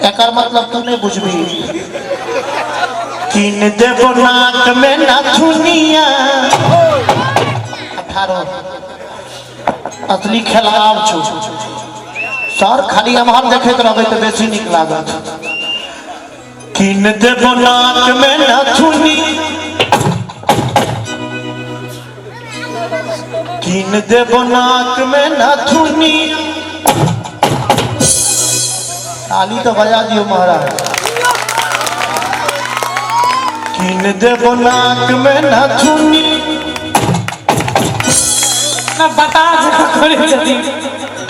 एकर मतलब तू नहीं बुझबी। किन देबो नाक में नाथुनिया 18 असली खेलाव छो सर खाली हम देखैत रहबै त बेसी निक लागत। किन देबो नाक में नाथुनी किन देबो नाक में नाथुनी ताली तो बजा दियो महाराज। किन देबो नाक में नाथुनी ना बता करे जदी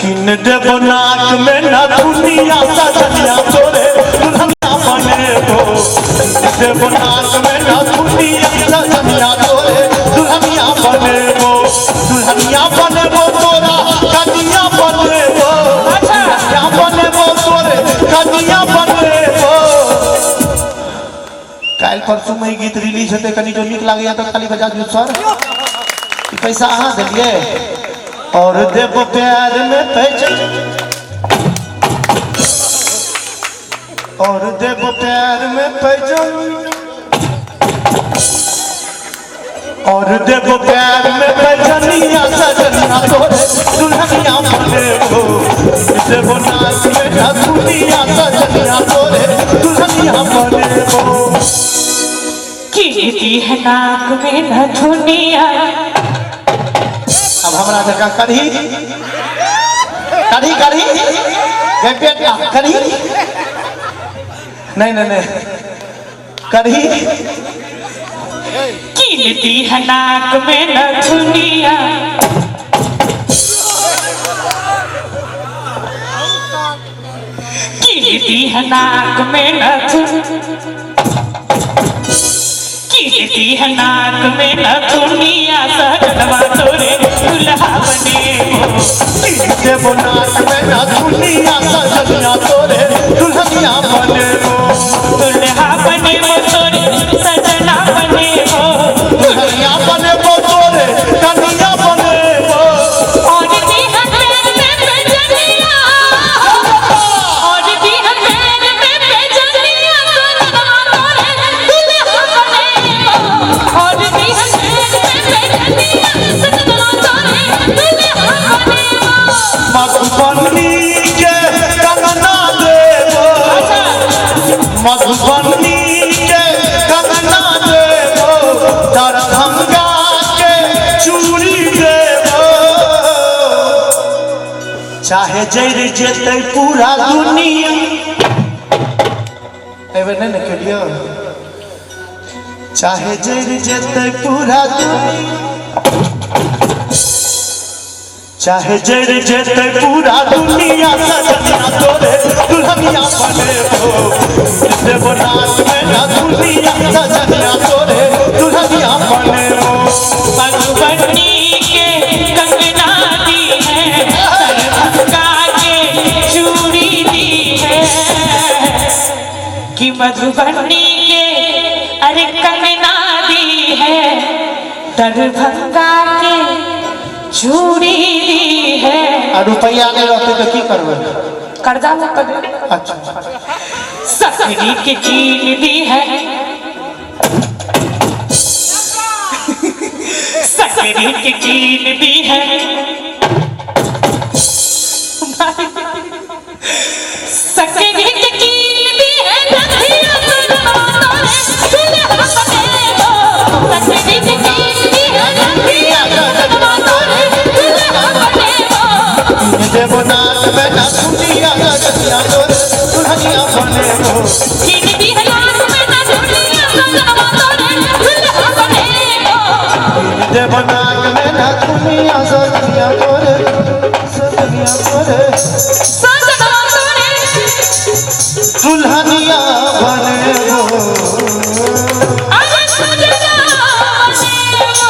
किन देबो नाक में नाथुनिया सजनिया तोरे दुल्हनिया बनेबो। देबो नाक में नाथुनिया सजनिया तोरे दुल्हनिया बनेबो। दुल्हनिया बनेबो तोरा कनिया बनेबो। दुल्हनिया बनेबो तोरे कनिया बनेबो। काल परसों में गीत रिलीज होते कनी जो निक लागैया तो खाली बजा दियो सर। पैसा अहाँ दिलिए और देबो प्यार में पैसा और देबो प्यार में पैसा और देबो प्यार में पैजनिया सजनिया तोरे दुल्हनिया बनेबो। देबो नाक में नाथुनिया सजनिया तोरे दुल्हनिया बनेबो। की है नाक में नाथुनिया। अब हमरा जगह करी करी करी गे बेटा करी नहीं नहीं नहीं करी कीनती है नाक में नाथुनिया। कीनती है नाक में नाथुनिया। कीनती है नाक में नाथुनिया सजनवा तोरे दुल्हा बनेबो। देबो नाक में नाथुनिया सजनिया तोरे दुल्हनिया बनेबो। दुल्हा बनेबो तोरे सजना बनेबो। दुल्हनिया बनेबो तोरे कनिया बनेबो। और भी है पैर में पैजनिया और भी है पैर में पैजनिया सजनवा तोरे दुल्हा बनेबो। और भी है पैर में पैजनिया सजनवा तोरे दुल्हा बनेबो। मधुबनी के कंगना देबो। मधुबनी के कंगना देबो। दरभंगा के चूड़ी देबो। चाहे जर जेतै पूरा दुनिया एबे नहीं न करियो। चाहे जर जेतै पूरा दुनिया चाहे जर जेतै पूरा दुनिया सजनिया तोरे दुल्हनिया बनेबो। देबो नाक में नाथुनिया सजनिया तोरे दुल्हनिया बनेबो। मधुबनी के कंगना दी है दरभंगा के चूड़ी दी है। कि मधुबनी के अरे कंगना दी है दरभंगा के चूड़ी दी है। रुपया नहीं रहते तो की करबे कर्जा न कर। अच्छा सकरी के चीन दी है। सकरी के चीन दी है। सकरी के चीन दी है नथिया सजनवा तोरे दुल्हा बनेबो। सकरी के चीन दी है नथिया सजनवा तोरे दुल्हा बनेबो। देबो नाक में नाथुनिया सजनिया तोरे दुल्हनिया बनेबो। कीनती है नाक में नाथुनिया सजनवा तोरे दुल्हा बनेबो। देबो नाक में नाथुनिया सजनिया तोरे सजनिया तोरे सजनवा तोरे दुल्हनिया बनेबो। अरे सजना बनेबो।